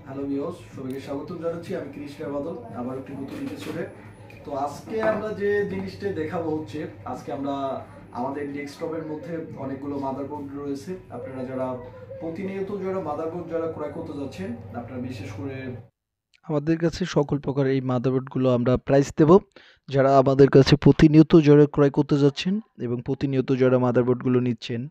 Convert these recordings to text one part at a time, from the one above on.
Hello viewers, সবাইকে স্বাগত জানাচ্ছি। আমি কৃষ্ণ বাদল, আবার একটি নতুন এপিসোডে। তো আজকে আমরা যে জিনিসটা দেখাবো হচ্ছে, আজকে আমরা আমাদের ডেস্কটপের মধ্যে অনেকগুলো মাদারবোর্ড রয়েছে। আপনারা যারা প্রতিনিয়ত মাদারবোর্ড ক্রয় করতে যাচ্ছেন, আপনারা বিশেষ করে আমাদের কাছে সকল প্রকার এই মাদারবোর্ডগুলো আমরা প্রাইস দেব। যারা আমাদের কাছে প্রতিনিয়ত ক্রয় করতে যাচ্ছেন এবং প্রতিনিয়ত মাদারবোর্ডগুলো নিচ্ছেন,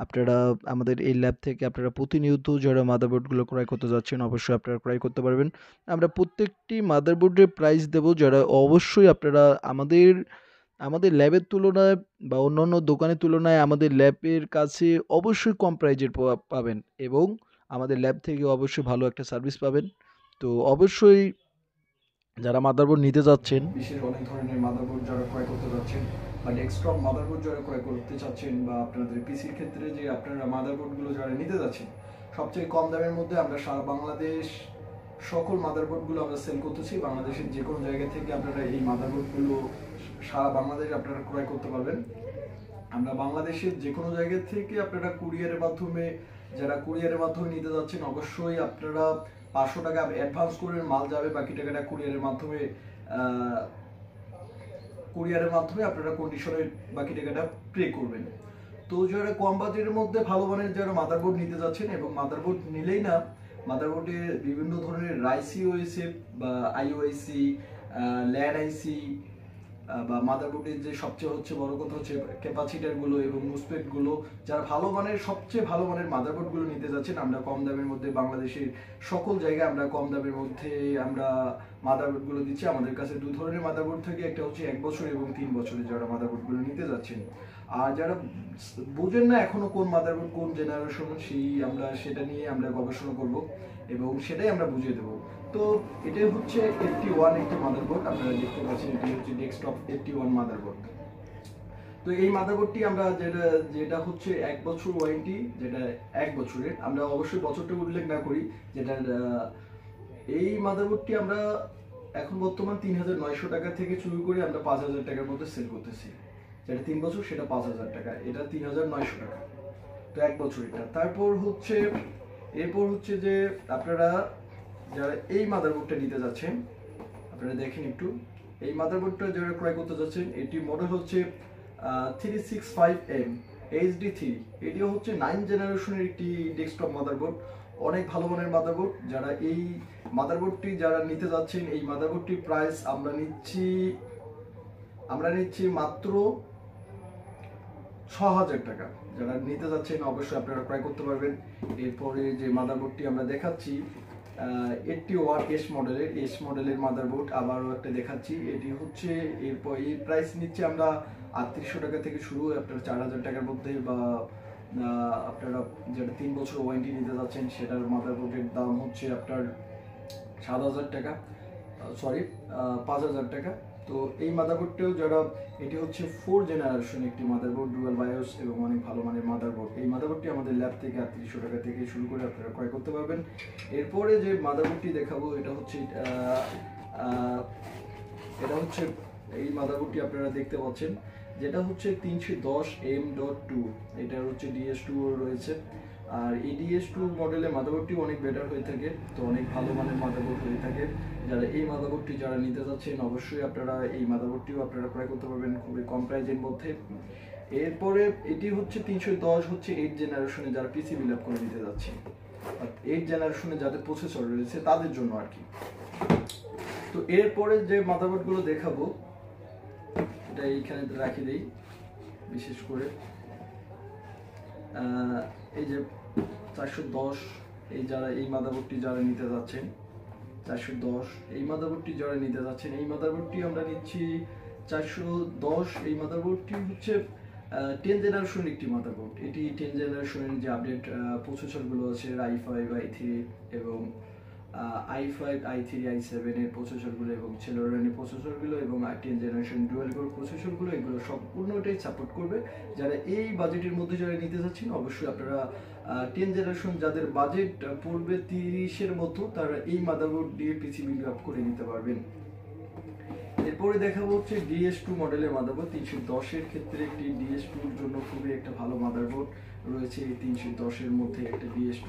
আপনারা আমাদের এই ল্যাব থেকে আপনারা প্রতিনিয়ত মাদারবোর্ডগুলো ক্রয় করতে যাচ্ছেন, অবশ্যই আপনারা ক্রয় করতে পারবেন। আমরা প্রত্যেকটি মাদারবোর্ডের প্রাইস দেব, যারা অবশ্যই আপনারা আমাদের ল্যাবের তুলনায় বা অন্যান্য দোকানের তুলনায় আমাদের ল্যাবের কাছে অবশ্যই কম প্রাইজের পাবেন এবং আমাদের ল্যাব থেকে অবশ্যই ভালো একটা সার্ভিস পাবেন। তো অবশ্যই যারা মাদারবোর্ড নিতে যাচ্ছেন, বিশেষ অনেক ধরনের মাদারবোর্ড যারা ক্রয় করতে যাচ্ছেন বা ডেস্কটপ মাদারবোর্ড যারা ক্রয় করতে চাচ্ছেন বা আপনাদের পিসির ক্ষেত্রে যে আপনারা মাদারবোর্ডগুলো যারা নিতে যাচ্ছেন, সবচেয়ে কম দামের মধ্যে আমরা সারা বাংলাদেশ সকল মাদারবোর্ডগুলো আমরা সেল করতেছি। বাংলাদেশের যে কোনো জায়গা থেকে আপনারা এই মাদারবোর্ডগুলো সারা বাংলাদেশে আপনারা ক্রয় করতে পারবেন। আমরা বাংলাদেশের যে কোনো জায়গা থেকে আপনারা কুরিয়ারের মাধ্যমে নিতে যাচ্ছেন, অবশ্যই আপনারা 500 টাকা অ্যাডভান্স করে মাল যাবে, বাকি টাকাটা কুরিয়ারের মাধ্যমে আপনারা কন্ডিশনের বাকি টাকাটা পে করবেন। তো যারা কম বাজেটের মধ্যে ভালো মানের যারা মাদারবোর্ড নিতে যাচ্ছেন, এবং মাদারবোর্ড নিলেই না, মাদারবোর্ডে বিভিন্ন ধরনের রাইসি রয়েছে বা আইওআইসি, ল্যান আইসি বা মাদারবোর্ডের যে সবচেয়ে বড় কথা হচ্ছে ক্যাপাসিটারগুলো এবং মুসপেটগুলো, যারা সবচেয়ে ভালো মানের মাদারবোর্ডগুলো নিতে যাচ্ছেন, আমরা কম দামের মধ্যে বাংলাদেশের সকল জায়গায় আমরা কম দামের মধ্যে আমরা মাদারবোর্ডগুলো দিচ্ছি। আমাদের কাছে দু ধরনের মাদারবোর্ড থাকে, একটা হচ্ছে 1 বছর এবং 3 বছরের যারা মাদারবোর্ডগুলো নিতে যাচ্ছেন। আর যারা বুঝেন না এখনো কোন মাদারবোর্ড কোন জেনারেশন, সেটা নিয়ে আমরা গবেষণা করব এবং সেটাই আমরা বুঝিয়ে দেবো। তো এটাই হচ্ছে 81 একটি মাদারবোর্ড, আপনারা দেখতে পাচ্ছেন এটি হচ্ছে ডেস্কটপ 81 মাদারবোর্ড। তো এই মাদারবোর্ডটি আমরা যেটা হচ্ছে 1 বছর ওয়ারেন্টি, যেটা 1 বছরের, আমরা অবশ্যই বছরটা উল্লেখ না করি, যেটা এই মাদারবোর্ডটি আমরা এখন বর্তমান 3900 টাকা থেকে শুরু করে আমরা 5000 টাকার মধ্যে সেল করতেছি। যেটা 3 বছর সেটা 5000 টাকা, এটা 3900 টাকা। তো 1 বছর এটা। এরপর হচ্ছে যে আপনারা যারা এই মাদারবোর্ডটা নিতে যাচ্ছেন, আপনারা দেখেন একটু, এই মাদারবোর্ডটা যারা ক্রয় করতে যাচ্ছেন, এটি মডেল হচ্ছে 365M HD3। এটিও হচ্ছে 9 জেনারেশনের একটি ডেস্কটপ মাদারবোর্ড, অনেক ভালো মানের মাদারবোর্ড। যারা এই মাদারবোর্ডটি নিতে যাচ্ছেন, এই মাদারবোর্ডটির প্রাইস আমরা নিচ্ছি মাত্র 6000 টাকা। যারা নিতে যাচ্ছেন অবশ্যই আপনারা ক্রয় করতে পারবেন। এরপরে যে মাদারবোর্ডটি আমরা দেখাচ্ছি 81 এস মডেলের মাদারবোর্ড, আবারও একটা দেখাচ্ছি। এটি হচ্ছে এই প্রাইস নিচ্ছে আমরা 3800 টাকা থেকে শুরু, আপনারা 4000 টাকার মধ্যে, বা আপনারা যেটা 3 বছর ওয়ারেন্টি নিতে যাচ্ছেন সেটার মাদারবোর্ডের দাম হচ্ছে আপনার 7000 টাকা, 5000 টাকা। তো এই মাদারবোর্ডটাও এটি হচ্ছে 4 জেনারেশন একটি মাদারবোর্ড, ডুয়াল বায়োস এবং অনেক ভালো মানের মাদারবোর্ড। এই মাদারবোর্ডটি আমাদের ল্যাব থেকে 3800 টাকা থেকে শুরু করে আপনারা ক্রয় করতে পারবেন। এরপরে যে মাদারবোর্ডটি দেখাবো, এটা হচ্ছে এই মাদারবোর্ডটি আপনারা দেখতে পাচ্ছেন, যেটা হচ্ছে 310M.2, এটার হচ্ছে DS2 রয়েছে। আর এই DS2 মডেলের মাদারবোর্ডটি অনেক বেটার হয়ে থাকে, তো অনেক ভালো মানের মাদারবোর্ড হয়ে থাকে। যারা এই মাদারবোর্ডটি নিতে যাচ্ছেন, অবশ্যই আপনারা এই মাদারবোর্ডটিও আপনারা ক্রয় করতে পারবেন খুবই কম প্রাইজের মধ্যে। এরপরে এটি হচ্ছে 310 হচ্ছে 8 জেনারেশনে, যারা পিসি বিল্ড আপ করে নিতে যাচ্ছে, 8 জেনারেশনে যাদের প্রসেসর রয়েছে তাদের জন্য আর কি। তো এরপরে যে মাদারবোর্ডগুলো দেখাবো, এটা এইখানে রাখি দেই। বিশেষ করে এই যে 410, এই মাদারবোর্ডটি নিতে যাচ্ছেন, 410 এই মাদারবোর্ডটি আমরা নিচ্ছি 410। এই মাদারবোর্ডটি হচ্ছে 10 জেনারেশন একটি মাদারবোর্ড। এটি 10 জেনারেশনের যে আপডেট প্রসেসরগুলো আছে, i5 i3 এবং i5 i3 i7 এর প্রসেসরগুলো এবং সেলোরানের প্রসেসরগুলো এবং 10 জেনারেশন ডুয়াল কোর প্রসেসরগুলো, এগুলো সম্পূর্ণটাই সাপোর্ট করবে। যারা এই বাজেটের মধ্যে নিতে যাচ্ছেন, অবশ্যই আপনারা 10 জেনারেশন যাদের বাজেট পড়বে 30-এর মতো, তারা এই মাদারবোর্ড দিয়ে পিসি বিল্ড আপ করে নিতে পারবেন। এরপর এরপরে দেখাবো হচ্ছে DS2 মডেলের মাদারবোর্ড। 310 ক্ষেত্রে একটি DS2 জন্য খুবই একটা ভালো মাদারবোর্ড রয়েছে। এই 310 মধ্যে একটা DS2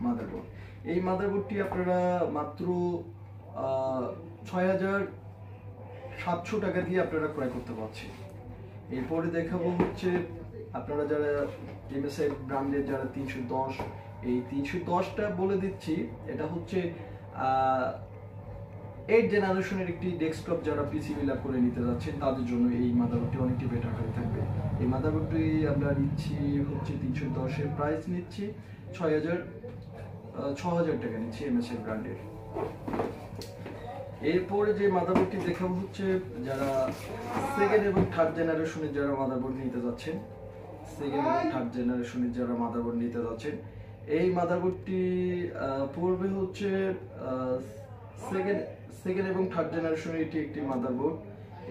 মাদারবোর্ড। এই মাদারবোর্ডটি আপনারা মাত্র 6,700 টাকা দিয়ে আপনারা ক্রয় করতে পারছেন। এরপরে দেখাবো হচ্ছে আপনারা যারা MSI ব্র্যান্ডের যারা 310, এই 310টা বলে দিচ্ছি, এটা হচ্ছে 8 জেনারেশনের একটি ডেস্কটপ যারা পিসি বিল্ড করে নিতে যাচ্ছেন তাদের জন্য এই মাদারবোর্ডটি অনেকটি বেটার হয়ে থাকবে। এই মাদারবোর্ডটি আমরা নিচ্ছি হচ্ছে 310 প্রাইস নিচ্ছি 6,000 টাকা নিচ্ছি MSI ব্র্যান্ডের। এরপরে যে মাদারবোর্ডটি দেখাবো হচ্ছে যারা সেকেন্ড এবং থার্ড জেনারেশনের যারা মাদারবোর্ড নিতে যাচ্ছেন, এই মাদারবোর্ডটি পড়বে হচ্ছে সেকেন্ড এবং থার্ড জেনারেশনের এটি একটি মাদারবোর্ড।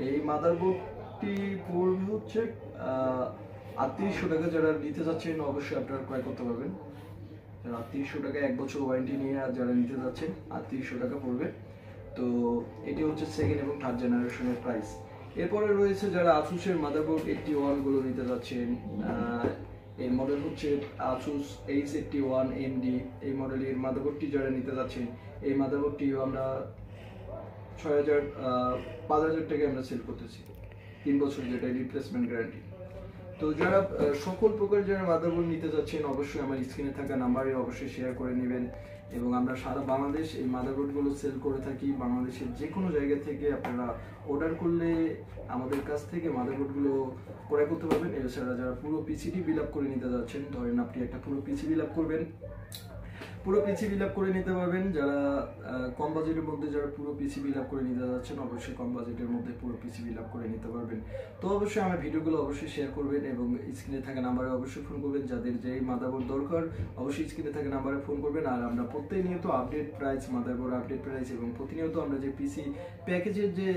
এই মাদারবোর্ডটি পড়বে হচ্ছে 3,800 টাকা। যারা নিতে যাচ্ছেন অবশ্যই আপনারা ক্রয় করতে পারবেন। 3,800 টাকা 1 বছর ওয়ারেন্টি নিয়ে যারা নিতে যাচ্ছেন 3,800 টাকা পড়বে। তো এটি হচ্ছে সেকেন্ড এবং থার্ড জেনারেশনের প্রাইস। এরপরে রয়েছে যারা আসুসের মাদারবোর্ড 81 গুলো নিতে যাচ্ছেন, এই মডেল হচ্ছে Asus H81MD। এই মডেলের মাদারবোর্ডটি যারা নিতে যাচ্ছেন এই মাদারবোর্ডটি আমরা 5,000 টাকা আমরা সেল করতেছি, 3 বছর যেটা রিপ্লেসমেন্ট গ্যারান্টি। তো যারা সকল প্রকার যারা মাদারবোর্ড নিতে যাচ্ছেন অবশ্যই আমার স্ক্রিনে থাকা নাম্বারে অবশ্যই শেয়ার করে নেবেন। এবং আমরা সারা বাংলাদেশ এই মাদারবোর্ডগুলো সেল করে থাকি। বাংলাদেশের যে কোনো জায়গা থেকে আপনারা অর্ডার করলে আমাদের কাছ থেকে মাদারবোর্ডগুলো ক্রয় করতে পারবেন। এছাড়া যারা পুরো পিসিটি বিল্ড আপ করে নিতে যাচ্ছেন, ধরেন আপনি একটা পুরো পিসি বিল্ড আপ করবেন, পুরো পিসি বিল্ড আপ করে নিতে পারবেন। যারা কম বাজেটের মধ্যে যারা পুরো পিসি বিল্ড আপ করে নিতে যাচ্ছেন অবশ্যই কম বাজেটের মধ্যে পুরো পিসি বিল্ড আপ করে নিতে পারবেন। তো অবশ্যই আমার ভিডিওগুলো অবশ্যই শেয়ার করবেন এবং স্ক্রিনে থাকা নাম্বারে অবশ্যই ফোন করবেন। যাদের যে মাদারবোর্ড দরকার অবশ্যই স্ক্রিনে থাকা নাম্বারে ফোন করবেন। আর আমরা প্রতিনিয়ত update price, motherboard update price এবং প্রতিনিয়ত আমরা যে পিসি প্যাকেজের যে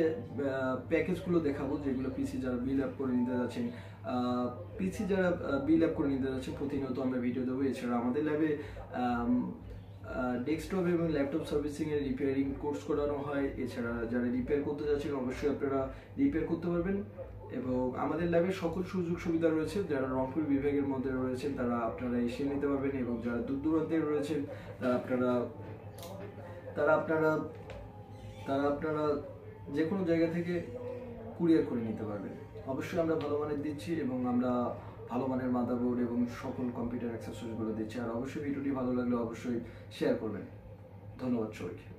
প্যাকেজগুলো দেখাবো, যেগুলো পিসি যারা বিল্ড আপ করে নিতে যাচ্ছেন প্রতিনিয়ত আমরা ভিডিও দেবো। এছাড়া আমাদের ল্যাবে ডেস্কটপ এবং ল্যাপটপ সার্ভিসিং এর রিপেয়ারিং কোর্স করানো হয়। এছাড়া যারা রিপেয়ার করতে যাচ্ছেন অবশ্যই আপনারা রিপেয়ার করতে পারবেন। এবং আমাদের ল্যাবে সকল সুযোগ সুবিধা রয়েছে। যারা রংপুর বিভাগের মধ্যে রয়েছেন তারা আপনারা এসে নিতে পারবেন এবং যারা দূর দূরান্তে রয়েছেন তারা আপনারা যে কোনো জায়গা থেকে কুরিয়ার করে নিতে পারবেন। অবশ্যই আমরা ভালো মানের দিচ্ছি এবং আমরা ভালো মানের মাদারবোর্ড এবং সকল কম্পিউটার অ্যাক্সেসরিজগুলো দিচ্ছি। আর অবশ্যই ভিডিওটি ভালো লাগলে অবশ্যই শেয়ার করবেন। ধন্যবাদ সবাইকে।